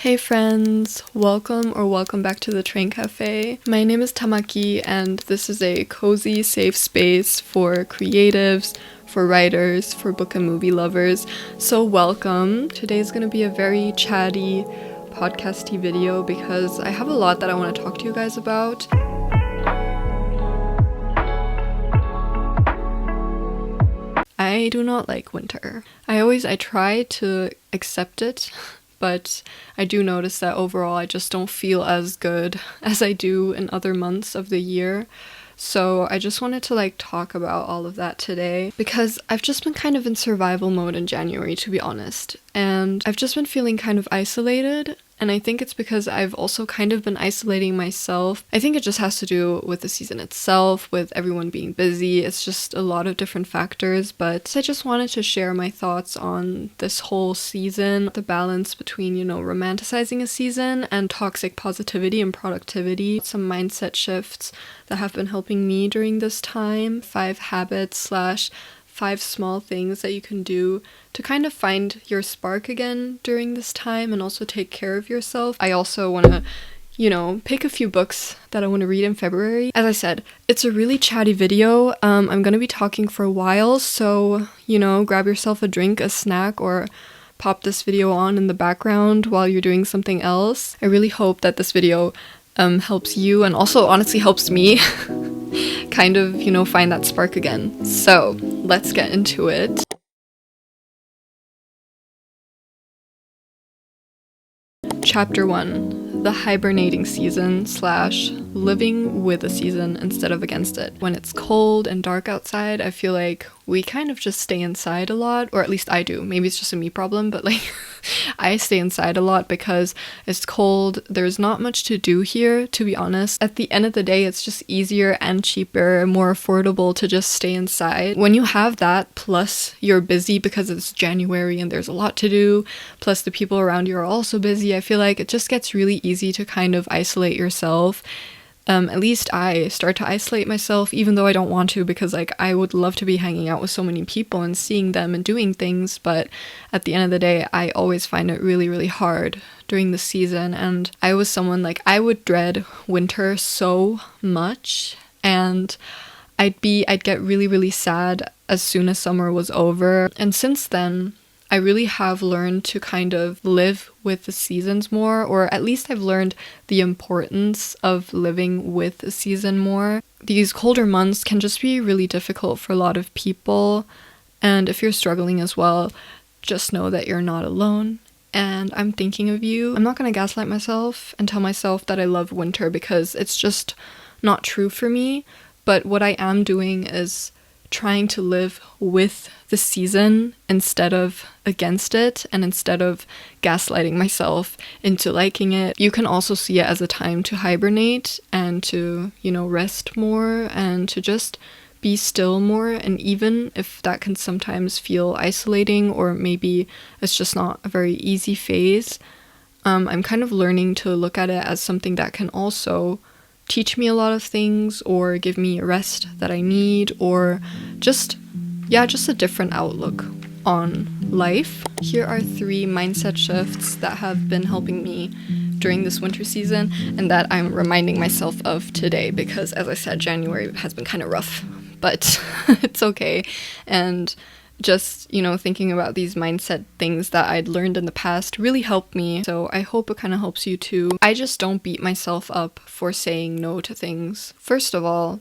Hey friends, welcome back to the Train Cafe. My name is Tamaki and this is a cozy, safe space for creatives, for writers, for book and movie lovers. So welcome. Today's gonna be a very chatty, podcasty video because I have a lot that I want to talk to you guys about. I do not like winter. I try to accept it, but I do notice that overall I just don't feel as good as I do in other months of the year. So I just wanted to talk about all of that today because I've just been kind of in survival mode in January, to be honest. And I've just been feeling kind of isolated. And I think it's because I've also kind of been isolating myself. I think it just has to do with the season itself, with everyone being busy. It's just a lot of different factors. But I just wanted to share my thoughts on this whole season, the balance between, romanticizing a season and toxic positivity and productivity. Some mindset shifts that have been helping me during this time. 5 habits / 5 small things that you can do to kind of find your spark again during this time and also take care of yourself. I also want to, pick a few books that I want to read in February. As I said, it's a really chatty video. I'm going to be talking for a while, so, grab yourself a drink, a snack, or pop this video on in the background while you're doing something else. I really hope that this video helps you and also honestly helps me kind of, find that spark again. So let's get into it. Chapter 1. The hibernating season / living with the season instead of against it. When it's cold and dark outside, I feel like we kind of just stay inside a lot, or at least I do. Maybe it's just a me problem, but I stay inside a lot because it's cold. There's not much to do here, to be honest. At the end of the day, it's just easier and cheaper and more affordable to just stay inside. When you have that, plus you're busy because it's January and there's a lot to do, plus the people around you are also busy, I feel like it just gets really easy to kind of isolate yourself. At least I start to isolate myself, even though I don't want to, because I would love to be hanging out with so many people and seeing them and doing things, but at the end of the day, I always find it really, really hard during the season. And I was someone I would dread winter so much, and I'd get really, really sad as soon as summer was over. And since then, I really have learned to kind of live with the seasons more, or at least I've learned the importance of living with the season more. These colder months can just be really difficult for a lot of people, and if you're struggling as well, just know that you're not alone, and I'm thinking of you. I'm not going to gaslight myself and tell myself that I love winter because it's just not true for me, but what I am doing is trying to live with the season instead of against it, and instead of gaslighting myself into liking it. You can also see it as a time to hibernate and to, rest more and to just be still more. And even if that can sometimes feel isolating, or maybe it's just not a very easy phase, I'm kind of learning to look at it as something that can also teach me a lot of things, or give me a rest that I need, or just a different outlook on life. Here are 3 mindset shifts that have been helping me during this winter season and that I'm reminding myself of today because, as I said, January has been kind of rough, but it's okay. And just, thinking about these mindset things that I'd learned in the past really helped me. So I hope it kind of helps you too. I just don't beat myself up for saying no to things. First of all,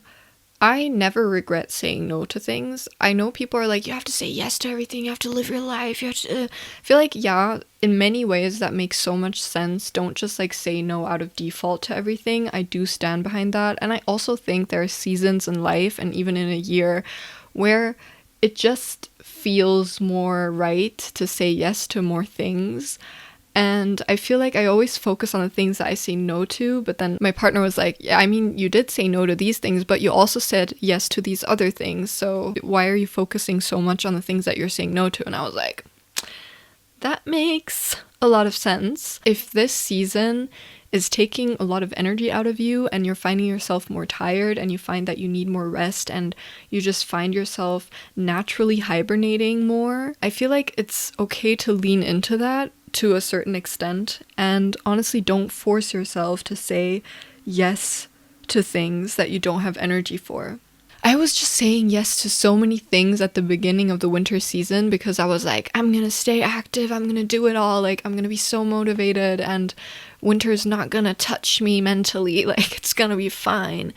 I never regret saying no to things. I know people are like, you have to say yes to everything, you have to live your life, you have to... I feel like, yeah, in many ways that makes so much sense. Don't just say no out of default to everything. I do stand behind that. And I also think there are seasons in life and even in a year where it just feels more right to say yes to more things. And I feel like I always focus on the things that I say no to, but then my partner was like, yeah, I mean, you did say no to these things, but you also said yes to these other things. So why are you focusing so much on the things that you're saying no to? And I was like, that makes a lot of sense. If this season is taking a lot of energy out of you and you're finding yourself more tired and you find that you need more rest and you just find yourself naturally hibernating more, I feel like it's okay to lean into that to a certain extent, and honestly, don't force yourself to say yes to things that you don't have energy for. I was just saying yes to so many things at the beginning of the winter season because I was like, I'm gonna stay active, I'm gonna do it all, like I'm gonna be so motivated, and winter's not gonna touch me mentally, like it's gonna be fine.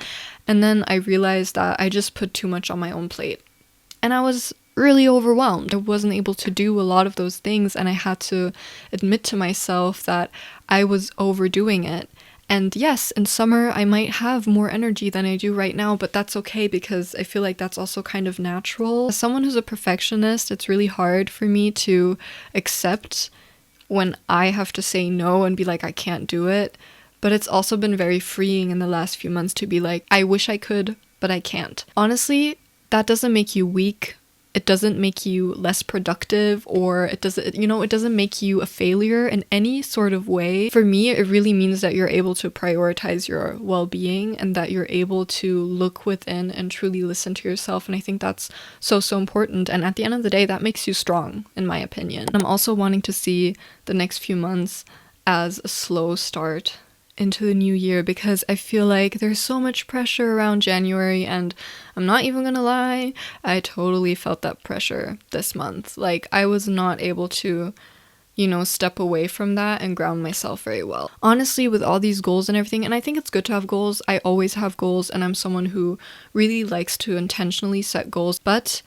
And then I realized that I just put too much on my own plate, and I was really overwhelmed. I wasn't able to do a lot of those things, and I had to admit to myself that I was overdoing it. And yes, in summer I might have more energy than I do right now, but that's okay because I feel like that's also kind of natural. As someone who's a perfectionist, it's really hard for me to accept when I have to say no and be like, I can't do it. But it's also been very freeing in the last few months to be like, I wish I could, but I can't. Honestly, that doesn't make you weak. It doesn't make you less productive, or it doesn't make you a failure in any sort of way. For me, it really means that you're able to prioritize your well-being and that you're able to look within and truly listen to yourself. And I think that's so important. And at the end of the day, that makes you strong, in my opinion. I'm also wanting to see the next few months as a slow start into the new year, because I feel like there's so much pressure around January, and I'm not even gonna lie, I totally felt that pressure this month. Like, I was not able to, step away from that and ground myself very well. Honestly, with all these goals and everything, and I think it's good to have goals, I always have goals, and I'm someone who really likes to intentionally set goals, but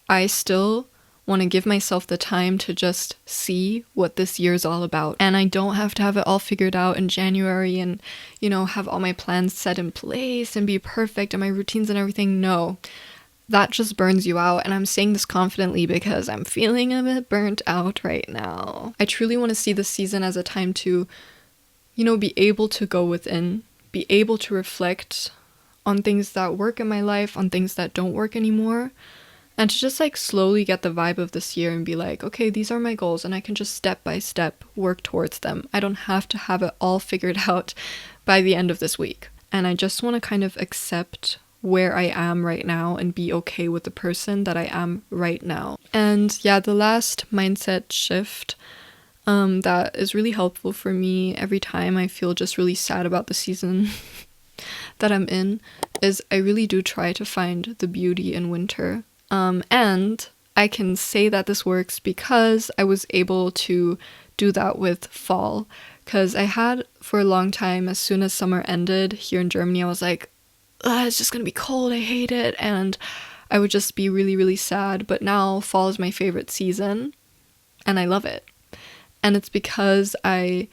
I still want to give myself the time to just see what this year is all about. And I don't have to have it all figured out in January and, have all my plans set in place and be perfect and my routines and everything. No, that just burns you out. And I'm saying this confidently because I'm feeling a bit burnt out right now. I truly want to see this season as a time to, be able to go within, be able to reflect on things that work in my life, on things that don't work anymore. And to just slowly get the vibe of this year and be like, okay, these are my goals, and I can just step by step work towards them. I don't have to have it all figured out by the end of this week. And I just want to kind of accept where I am right now and be okay with the person that I am right now. And yeah, the last mindset shift that is really helpful for me every time I feel just really sad about the season that I'm in is I really do try to find the beauty in winter. And I can say that this works because I was able to do that with fall. Because I had for a long time, as soon as summer ended here in Germany, I was like, it's just gonna be cold, I hate it. And I would just be really, really sad. But now fall is my favorite season and I love it. And it's because I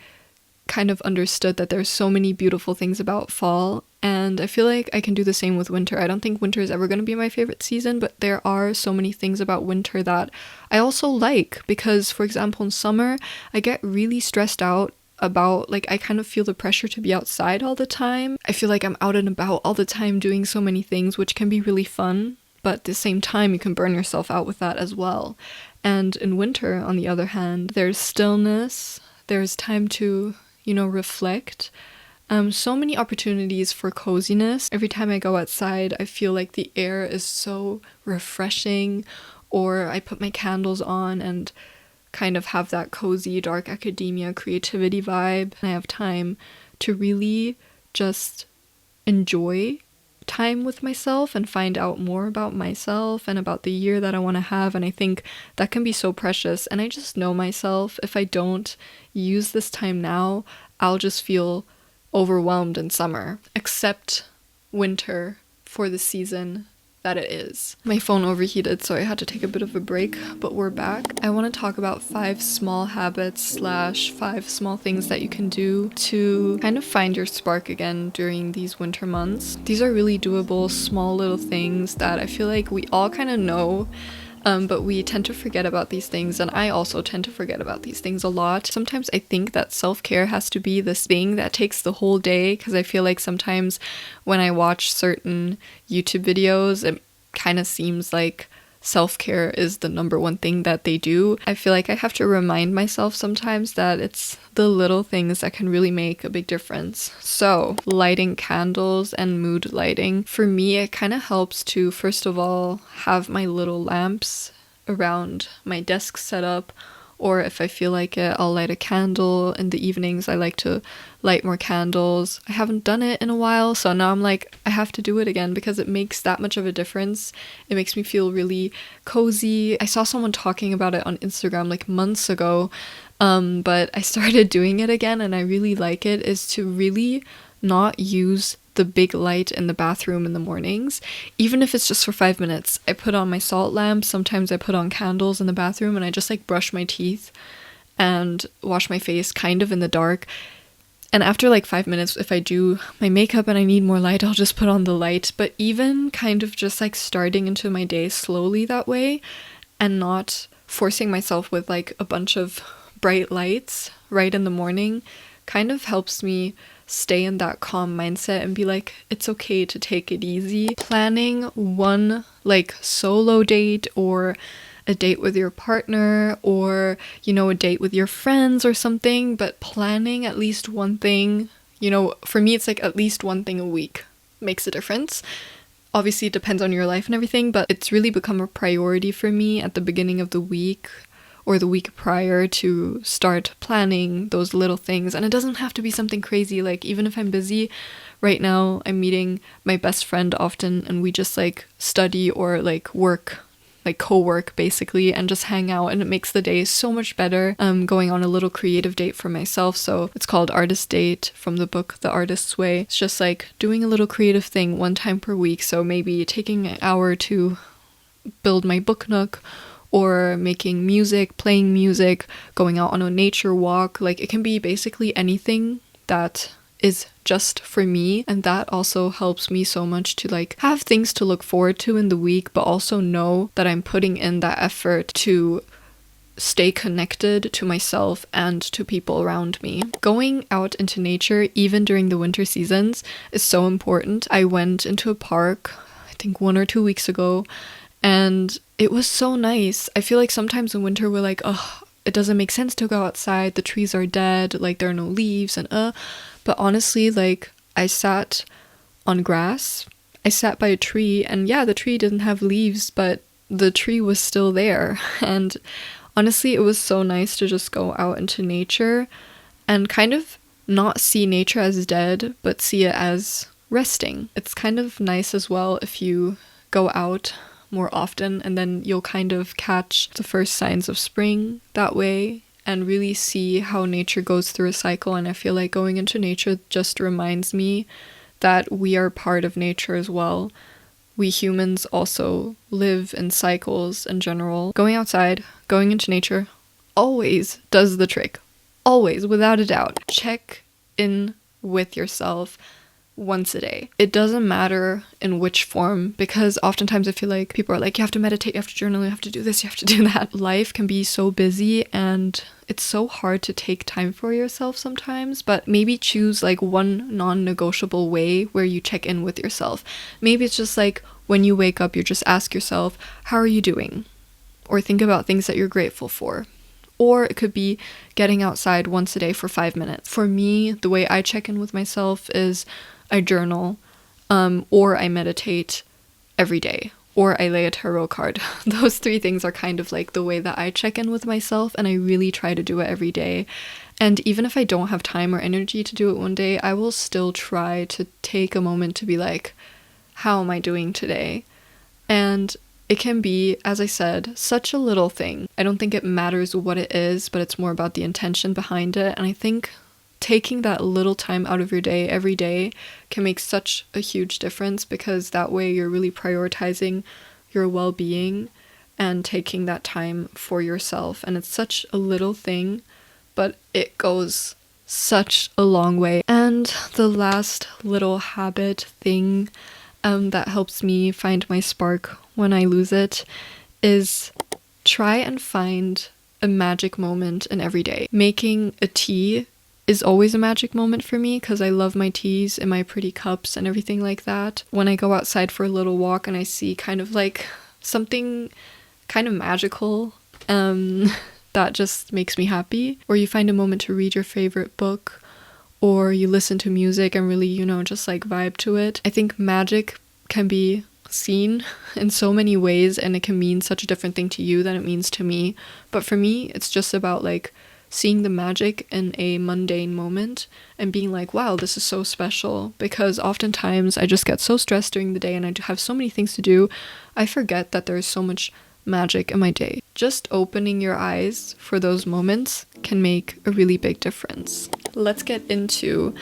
kind of understood that there's so many beautiful things about fall, and I feel like I can do the same with winter. I don't think winter is ever going to be my favorite season, but there are so many things about winter that I also like, because for example in summer I get really stressed out about I kind of feel the pressure to be outside all the time. I feel like I'm out and about all the time doing so many things, which can be really fun, but at the same time you can burn yourself out with that as well. And in winter, on the other hand, there's stillness, there's time to reflect. So many opportunities for coziness. Every time I go outside, I feel like the air is so refreshing, or I put my candles on and kind of have that cozy, dark academia creativity vibe. And I have time to really just enjoy time with myself and find out more about myself and about the year that I want to have. And I think that can be so precious. And I just know myself, if I don't use this time now, I'll just feel overwhelmed in summer. Accept winter for the season that it is. My phone overheated, so I had to take a bit of a break, but we're back. I want to talk about 5 small habits / 5 small things that you can do to kind of find your spark again during these winter months. These are really doable, small little things that I feel like we all kind of know, but we tend to forget about these things, and I also tend to forget about these things a lot. Sometimes I think that self-care has to be this thing that takes the whole day, because I feel like sometimes when I watch certain YouTube videos, it kind of seems like self-care is the number one thing that they do. I feel like I have to remind myself sometimes that it's the little things that can really make a big difference. So, lighting candles and mood lighting. For me, it kind of helps to, first of all, have my little lamps around my desk set up, or if I feel like it, I'll light a candle. In the evenings, I like to light more candles. I haven't done it in a while, so now I'm like, I have to do it again because it makes that much of a difference. It makes me feel really cozy. I saw someone talking about it on Instagram like months ago, but I started doing it again and I really like it, is to really not use the big light in the bathroom in the mornings, even if it's just for 5 minutes. I put on my salt lamp, sometimes I put on candles in the bathroom, and I just like brush my teeth and wash my face kind of in the dark. And after like 5 minutes, if I do my makeup and I need more light, I'll just put on the light. But even kind of just like starting into my day slowly that way and not forcing myself with like a bunch of bright lights right in the morning kind of helps me stay in that calm mindset and be like, it's okay to take it easy. Planning one like solo date or a date with your partner or, you know, a date with your friends or something, but planning at least one thing, you know, for me it's like at least one thing a week makes a difference. Obviously it depends on your life and everything, but it's really become a priority for me at the beginning of the week or the week prior to start planning those little things. And it doesn't have to be something crazy. Like, even if I'm busy right now, I'm meeting my best friend often and we just like study or like work, like co-work basically, and just hang out, and it makes the day so much better. Going on a little creative date for myself, so it's called Artist Date from the book The Artist's Way. It's just like doing a little creative thing one time per week, so maybe taking an hour to build my book nook, or making music, playing music, going out on a nature walk. Like, it can be basically anything that is just for me, and that also helps me so much to like have things to look forward to in the week, but also know that I'm putting in that effort to stay connected to myself and to people around me. Going out into nature, even during the winter seasons, is so important. I went into a park, I think 1 or 2 weeks ago, and it was so nice. I feel like sometimes in winter we're like, oh, it doesn't make sense to go outside, the trees are dead, like there are no leaves, and but honestly, like, I sat on grass, I sat by a tree, and yeah, the tree didn't have leaves, but the tree was still there. And honestly, it was so nice to just go out into nature and kind of not see nature as dead, but see it as resting. It's kind of nice as well if you go out more often, and then you'll kind of catch the first signs of spring that way and really see how nature goes through a cycle. And I feel like going into nature just reminds me that we are part of nature as well. We humans also live in cycles in general. Going outside, going into nature always does the trick. Always, without a doubt. Check in with yourself once a day. It doesn't matter in which form, because oftentimes I feel like people are like, you have to meditate, you have to journal, you have to do this, you have to do that. Life can be so busy and it's so hard to take time for yourself sometimes, but maybe choose like one non-negotiable way where you check in with yourself. Maybe it's just like when you wake up, you just ask yourself, how are you doing? Or think about things that you're grateful for. Or it could be getting outside once a day for 5 minutes. For me, the way I check in with myself is I journal, or I meditate every day, or I lay a tarot card. Those 3 things are kind of like the way that I check in with myself, and I really try to do it every day. And even if I don't have time or energy to do it one day, I will still try to take a moment to be like, how am I doing today? And it can be, as I said, such a little thing. I don't think it matters what it is, but it's more about the intention behind it. And I think taking that little time out of your day every day can make such a huge difference, because that way you're really prioritizing your well-being and taking that time for yourself. And it's such a little thing, but it goes such a long way. And the last little habit thing that helps me find my spark when I lose it is try and find a magic moment in every day. Making a tea is always a magic moment for me, because I love my teas in my pretty cups and everything like that. When I go outside for a little walk and I see kind of like something kind of magical, that just makes me happy. Or you find a moment to read your favorite book, or you listen to music and really, just like vibe to it. I think magic can be seen in so many ways, and it can mean such a different thing to you than it means to me. But for me, it's just about like seeing the magic in a mundane moment and being like, wow, this is so special. Because oftentimes I just get so stressed during the day and I have so many things to do, I forget that there's so much magic in my day. Just opening your eyes for those moments can make a really big difference. Let's get into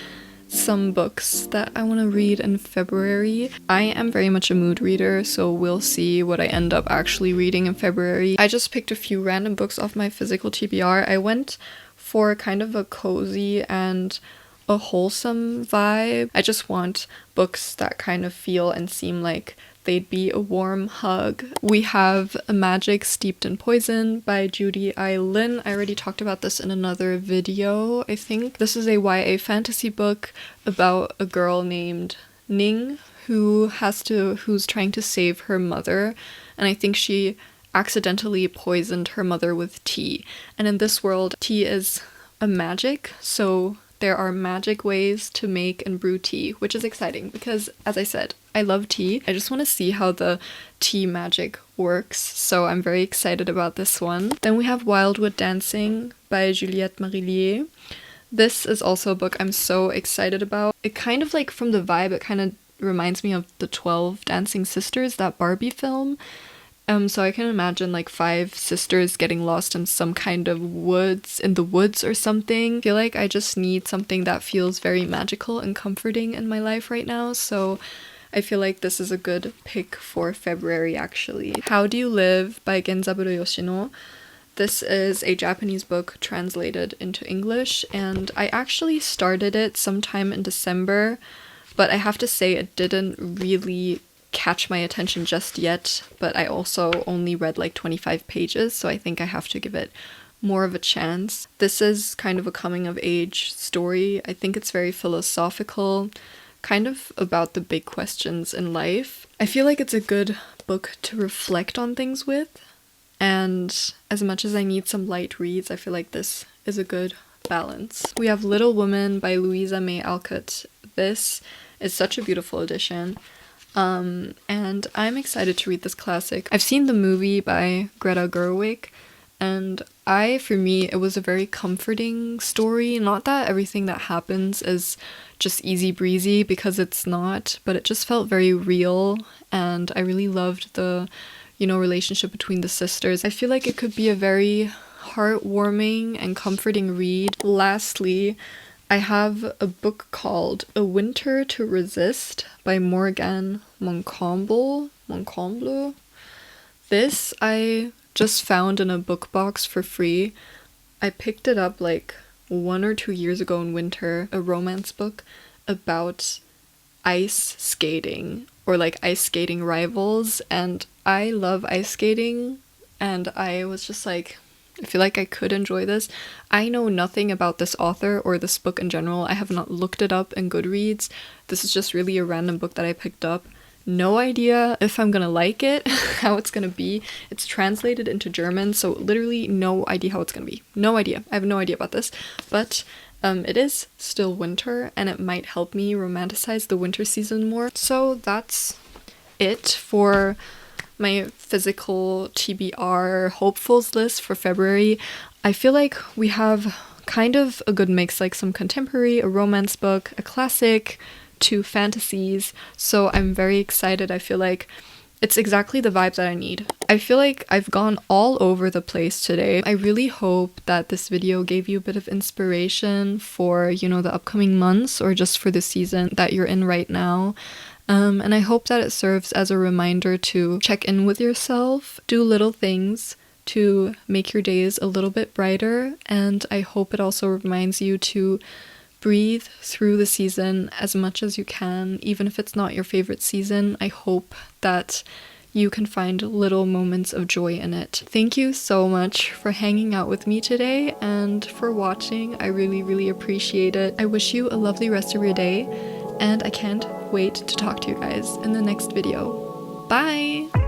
some books that I want to read in February. I am very much a mood reader, so we'll see what I end up actually reading in February. I just picked a few random books off my physical TBR. I went for kind of a cozy and a wholesome vibe. I just want books that kind of feel and seem like they'd be a warm hug. We have A Magic Steeped in Poison by Judy I. Lin. I already talked about this in another video, I think. This is a YA fantasy book about a girl named Ning who's trying to save her mother, and I think she accidentally poisoned her mother with tea. And in this world, tea is a magic, so there are magic ways to make and brew tea, which is exciting because, as I said, I love tea. I just want to see how the tea magic works, so I'm very excited about this one. Then we have Wildwood Dancing by Juliette Marillier. This is also a book I'm so excited about. It kind of like, from the vibe, it kind of reminds me of the 12 Dancing Sisters, that Barbie film. So I can imagine like 5 sisters getting lost in some kind of in the woods or something. I feel like I just need something that feels very magical and comforting in my life right now, so I feel like this is a good pick for February actually. How Do You Live by Genzaburo Yoshino. This is a Japanese book translated into English, and I actually started it sometime in December, but I have to say it didn't really catch my attention just yet, but I also only read like 25 pages, so I think I have to give it more of a chance. This is kind of a coming of age story. I think it's very philosophical, kind of about the big questions in life. I feel like it's a good book to reflect on things with, and as much as I need some light reads, I feel like this is a good balance. We have Little Woman by Louisa May Alcott. This is such a beautiful edition. And I'm excited to read this classic. I've seen the movie by Greta Gerwig, and for me, it was a very comforting story. Not that everything that happens is just easy breezy, because it's not, but it just felt very real, and I really loved the, relationship between the sisters. I feel like it could be a very heartwarming and comforting read. Lastly, I have a book called A Winter to Resist by Morgane Moncomble. This I just found in a book box for free. I picked it up like 1 or 2 years ago in winter, a romance book about ice skating, or like ice skating rivals, and I love ice skating, and I was just like, I feel like I could enjoy this. I know nothing about this author or this book in general. I have not looked it up in Goodreads. This is just really a random book that I picked up. No idea if I'm gonna like it, how it's gonna be. It's translated into German, so literally no idea how it's gonna be. No idea. I have no idea about this. But it is still winter, and it might help me romanticize the winter season more. So that's it for my physical TBR hopefuls list for February. I feel like we have kind of a good mix, like some contemporary, a romance book, a classic, 2 fantasies, so I'm very excited. I feel like it's exactly the vibe that I need. I feel like I've gone all over the place today. I really hope that this video gave you a bit of inspiration for, the upcoming months, or just for the season that you're in right now. And I hope that it serves as a reminder to check in with yourself, do little things to make your days a little bit brighter, and I hope it also reminds you to breathe through the season as much as you can, even if it's not your favorite season. I hope that you can find little moments of joy in it. Thank you so much for hanging out with me today and for watching. I really, really appreciate it. I wish you a lovely rest of your day, and I can't wait to talk to you guys in the next video. Bye!